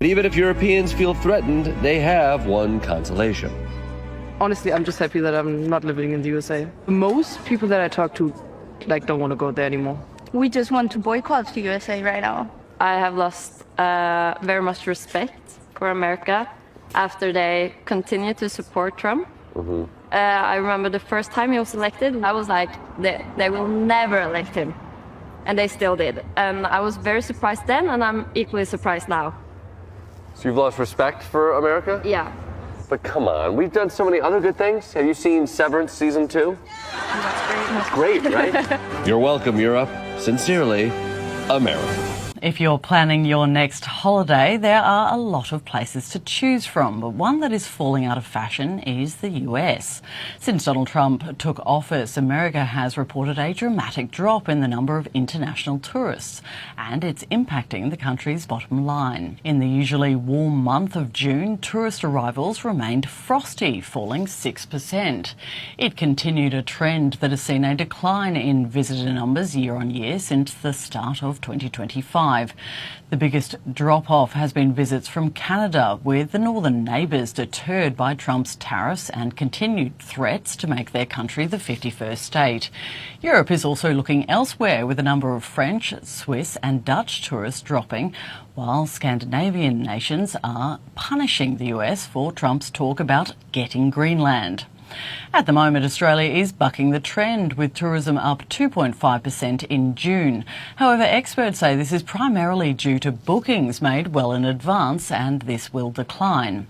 But even if Europeans feel threatened, they have one consolation. Honestly, I'm just happy that I'm not living in the USA. Most people that I talk to, don't want to go there anymore. We just want to boycott the USA right now. I have lost very much respect for America after they continue to support Trump. I remember the first time he was elected, I was like, they will never elect him. And they still did. And I was very surprised then, and I'm equally surprised now. So you've lost respect for America? Yeah. But come on, we've done so many other good things. Have you seen Severance Season 2? That's great, right? You're welcome, Europe. Sincerely, America. If you're planning your next holiday, there are a lot of places to choose from, but one that is falling out of fashion is the US. Since Donald Trump took office, America has reported a dramatic drop in the number of international tourists, and it's impacting the country's bottom line. In the usually warm month of June, tourist arrivals remained frosty, falling 6%. It continued a trend that has seen a decline in visitor numbers year on year since the start of 2025. The biggest drop-off has been visits from Canada, with the northern neighbours deterred by Trump's tariffs and continued threats to make their country the 51st state. Europe is also looking elsewhere, with a number of French, Swiss and Dutch tourists dropping, while Scandinavian nations are punishing the US for Trump's talk about getting Greenland. At the moment, Australia is bucking the trend, with tourism up 2.5% in June. However, experts say this is primarily due to bookings made well in advance, and this will decline.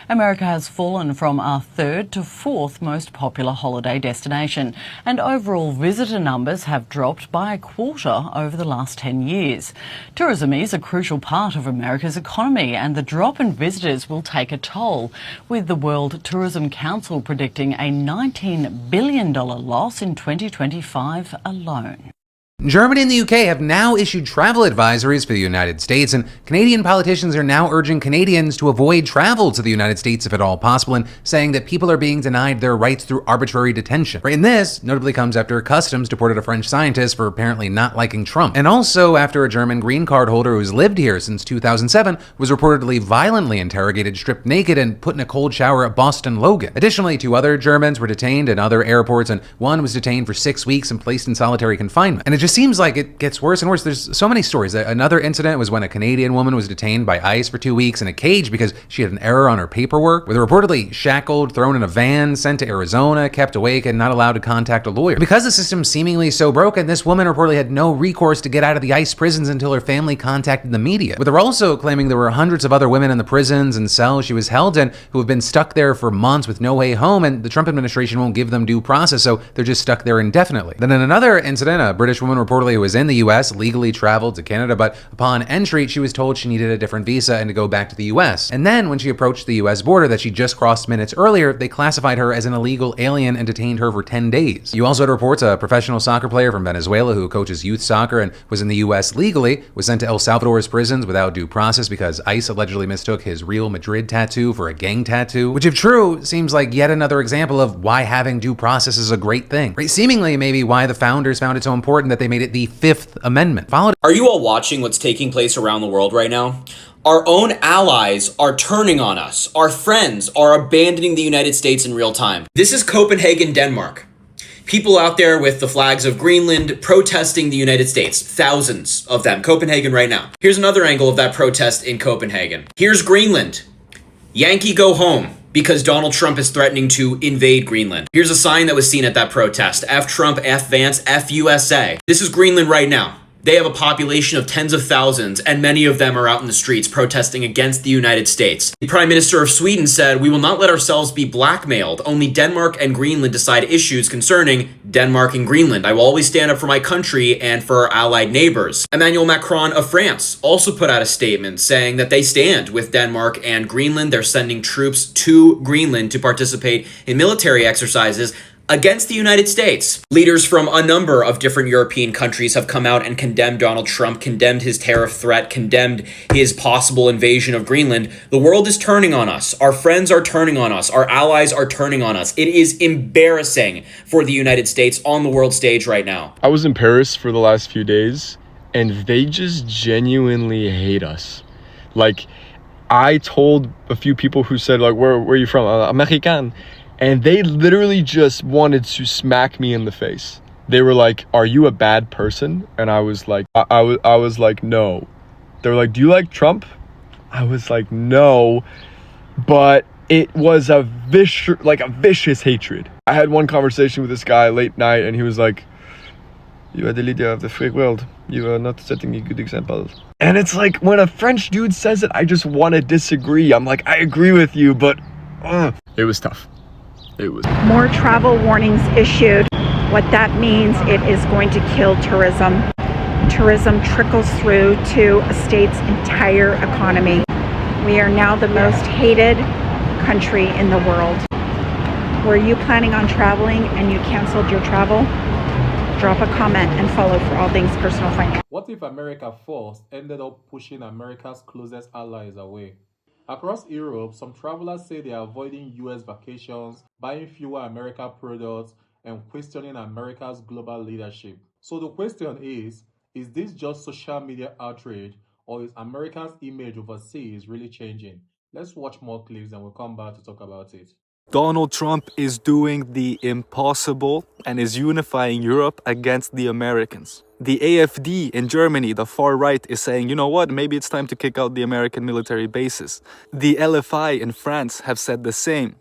America has fallen from our third to fourth most popular holiday destination, and overall visitor numbers have dropped by a quarter over the last 10 years. Tourism is a crucial part of America's economy, and the drop in visitors will take a toll, with the World Tourism Council predicting a $19 billion loss in 2025 alone. Germany and the UK have now issued travel advisories for the United States, and Canadian politicians are now urging Canadians to avoid travel to the United States if at all possible, and saying that people are being denied their rights through arbitrary detention. And this notably comes after Customs deported a French scientist for apparently not liking Trump, and also after a German green card holder who's lived here since 2007 was reportedly violently interrogated, stripped naked, and put in a cold shower at Boston Logan. Additionally, 2 other Germans were detained in other airports, and one was detained for 6 weeks and placed in solitary confinement. And it just seems like it gets worse and worse. There's so many stories. Another incident was when a Canadian woman was detained by ICE for 2 weeks in a cage because she had an error on her paperwork, with her reportedly shackled, thrown in a van, sent to Arizona, kept awake, and not allowed to contact a lawyer. Because the system's seemingly so broken, this woman reportedly had no recourse to get out of the ICE prisons until her family contacted the media. But they're also claiming there were hundreds of other women in the prisons and cells she was held in who have been stuck there for months with no way home, and the Trump administration won't give them due process, so they're just stuck there indefinitely. Then in another incident, a British woman reportedly who was in the US legally traveled to Canada, but upon entry, she was told she needed a different visa and to go back to the US. And then when she approached the US border that she just crossed minutes earlier, they classified her as an illegal alien and detained her for 10 days. You also had reports a professional soccer player from Venezuela who coaches youth soccer and was in the US legally was sent to El Salvador's prisons without due process because ICE allegedly mistook his Real Madrid tattoo for a gang tattoo, which if true, seems like yet another example of why having due process is a great thing. Right? Seemingly maybe why the founders found it so important that they made it the Fifth Amendment. Are you all watching what's taking place around the world right now? Our own allies are turning on us. Our friends are abandoning the United States in real time. This is Copenhagen, Denmark. People out there with the flags of Greenland protesting the United States. Thousands of them. Copenhagen right now. Here's another angle of that protest in Copenhagen. Here's Greenland. Yankee go home, because Donald Trump is threatening to invade Greenland. Here's a sign that was seen at that protest. F Trump, F Vance, F USA. This is Greenland right now. They have a population of tens of thousands, and many of them are out in the streets protesting against the United States. The Prime Minister of Sweden said, "We will not let ourselves be blackmailed. Only Denmark and Greenland decide issues concerning Denmark and Greenland. I will always stand up for my country and for our allied neighbors." Emmanuel Macron of France also put out a statement saying that they stand with Denmark and Greenland. They're sending troops to Greenland to participate in military exercises against the United States. Leaders from a number of different European countries have come out and condemned Donald Trump, condemned his tariff threat, condemned his possible invasion of Greenland. The world is turning on us. Our friends are turning on us. Our allies are turning on us. It is embarrassing for the United States on the world stage right now. I was in Paris for the last few days, and they just genuinely hate us. Like, I told a few people who said, like, where are you from? American. And they literally just wanted to smack me in the face. They were like, are you a bad person? And I was like, I was like, no. They were like, do you like Trump? I was like, no. But it was a vicious hatred. I had one conversation with this guy late night, and he was like, you are the leader of the free world. You are not setting a good example. And it's like, when a French dude says it, I just want to disagree. I'm like, I agree with you, but it was tough. It was. More travel warnings issued. What that means, it is going to kill tourism. Tourism trickles through to a state's entire economy. We are now the most hated country in the world. Were you planning on traveling and you canceled your travel? Drop a comment and follow for all things personal finance. What if America first ended up pushing America's closest allies away? Across Europe, some travelers say they are avoiding US vacations, buying fewer American products, and questioning America's global leadership. So the question is this just social media outrage, or is America's image overseas really changing? Let's watch more clips and we'll come back to talk about it. Donald Trump is doing the impossible and is unifying Europe against the Americans. The AfD in Germany, the far right, is saying, you know what, maybe it's time to kick out the American military bases. The LFI in France have said the same.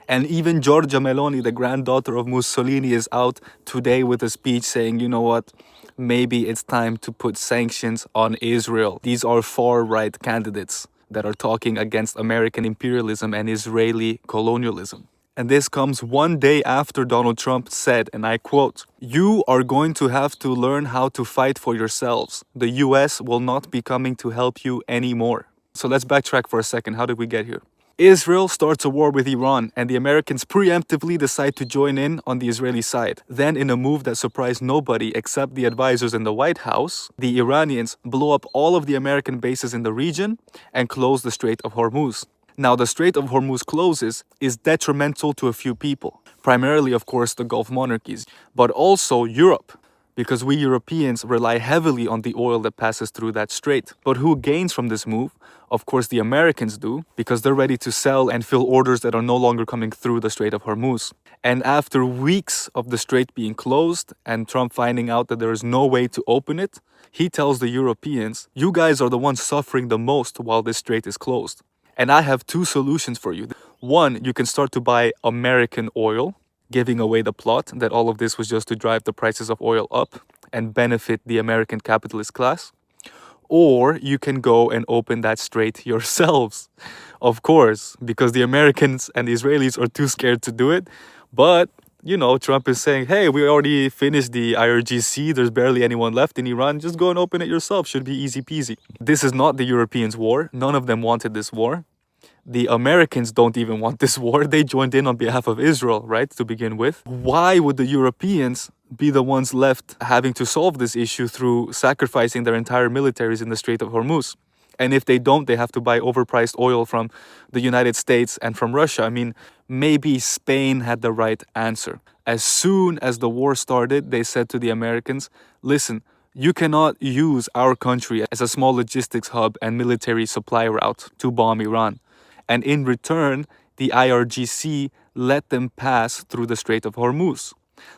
And even Giorgia Meloni, the granddaughter of Mussolini, is out today with a speech saying, you know what, maybe it's time to put sanctions on Israel. These are far right candidates that are talking against American imperialism and Israeli colonialism. And this comes one day after Donald Trump said, and I quote, "You are going to have to learn how to fight for yourselves. The US will not be coming to help you anymore." So let's backtrack for a second. How did we get here? Israel starts a war with Iran, and the Americans preemptively decide to join in on the Israeli side. Then, in a move that surprised nobody except the advisors in the White House, the Iranians blow up all of the American bases in the region and close the Strait of Hormuz. Now, the Strait of Hormuz closes is detrimental to a few people, primarily, of course, the Gulf monarchies, but also Europe, because we Europeans rely heavily on the oil that passes through that strait. But who gains from this move? Of course, the Americans do, because they're ready to sell and fill orders that are no longer coming through the Strait of Hormuz. And after weeks of the strait being closed and Trump finding out that there is no way to open it, he tells the Europeans, you guys are the ones suffering the most while this strait is closed. And I have two solutions for you. One, you can start to buy American oil, giving away the plot that all of this was just to drive the prices of oil up and benefit the American capitalist class. Or you can go and open that strait yourselves, of course, because the Americans and the Israelis are too scared to do it. But, you know, Trump is saying, hey, we already finished the IRGC. There's barely anyone left in Iran. Just go and open it yourself. Should be easy peasy. This is not the Europeans' war. None of them wanted this war. The Americans don't even want this war. They joined in on behalf of Israel, right, to begin with. Why would the Europeans be the ones left having to solve this issue through sacrificing their entire militaries in the Strait of Hormuz? And if they don't, they have to buy overpriced oil from the United States and from Russia. I mean, maybe Spain had the right answer. As soon as the war started, they said to the Americans, listen, you cannot use our country as a small logistics hub and military supply route to bomb Iran. And in return, the IRGC let them pass through the Strait of Hormuz.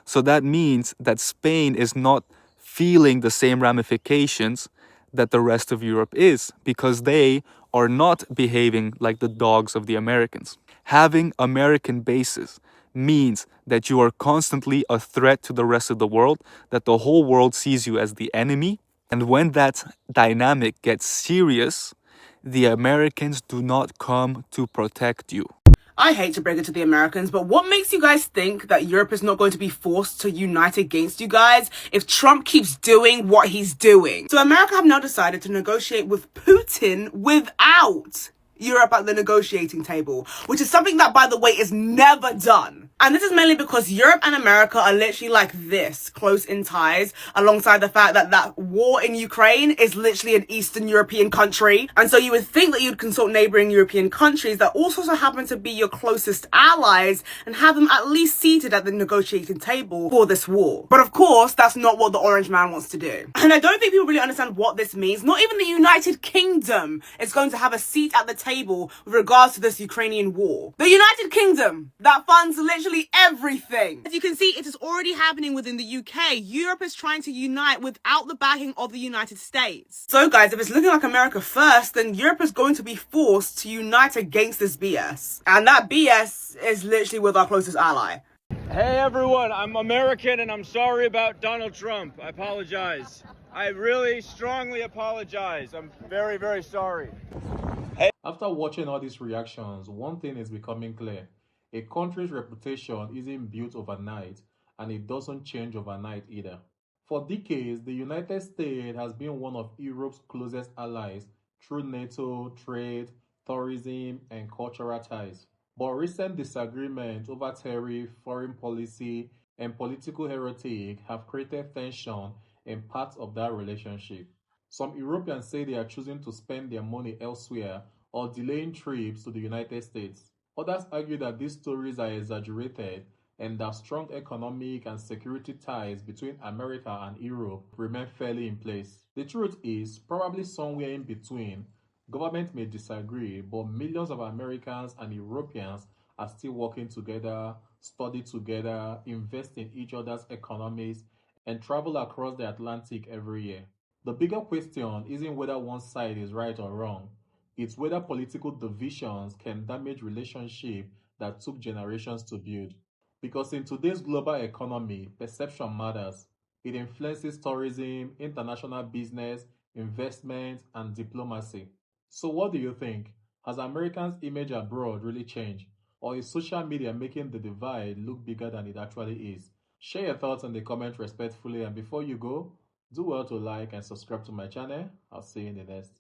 So that means that Spain is not feeling the same ramifications that the rest of Europe is, because they are not behaving like the dogs of the Americans. Having American bases means that you are constantly a threat to the rest of the world, that the whole world sees you as the enemy. And when that dynamic gets serious, the Americans do not come to protect you. I hate to break it to the Americans, but what makes you guys think that Europe is not going to be forced to unite against you guys if Trump keeps doing what he's doing? So America have now decided to negotiate with Putin without Europe at the negotiating table, which is something that, by the way, is never done. And this is mainly because Europe and America are literally like this, close in ties, alongside the fact that that war in Ukraine is literally an Eastern European country. And so you would think that you'd consult neighboring European countries that also so happen to be your closest allies and have them at least seated at the negotiating table for this war. But of course, that's not what the Orange Man wants to do. And I don't think people really understand what this means. Not even the United Kingdom is going to have a seat at the table with regards to this Ukrainian war. The United Kingdom, that funds literally everything. As you can see, it is already happening within the UK. Europe is trying to unite without the backing of the United States. So guys, if it's looking like America first, then Europe is going to be forced to unite against this BS. And that BS is literally with our closest ally. Hey everyone, I'm American and I'm sorry about Donald Trump. I apologize. I really strongly apologize. I'm very, very sorry. After watching all these reactions, one thing is becoming clear. A country's reputation isn't built overnight, and it doesn't change overnight either. For decades, the United States has been one of Europe's closest allies through NATO, trade, tourism, and cultural ties. But recent disagreements over tariff, foreign policy, and political heritage have created tension in parts of that relationship. Some Europeans say they are choosing to spend their money elsewhere or delaying trips to the United States. Others argue that these stories are exaggerated and that strong economic and security ties between America and Europe remain fairly in place. The truth is, probably somewhere in between. Government may disagree, but millions of Americans and Europeans are still working together, study together, invest in each other's economies, and travel across the Atlantic every year. The bigger question isn't whether one side is right or wrong. It's whether political divisions can damage relationships that took generations to build. Because in today's global economy, perception matters. It influences tourism, international business, investment, and diplomacy. So what do you think? Has Americans' image abroad really changed? Or is social media making the divide look bigger than it actually is? Share your thoughts in the comments respectfully, and before you go, do well to like and subscribe to my channel. I'll see you in the next.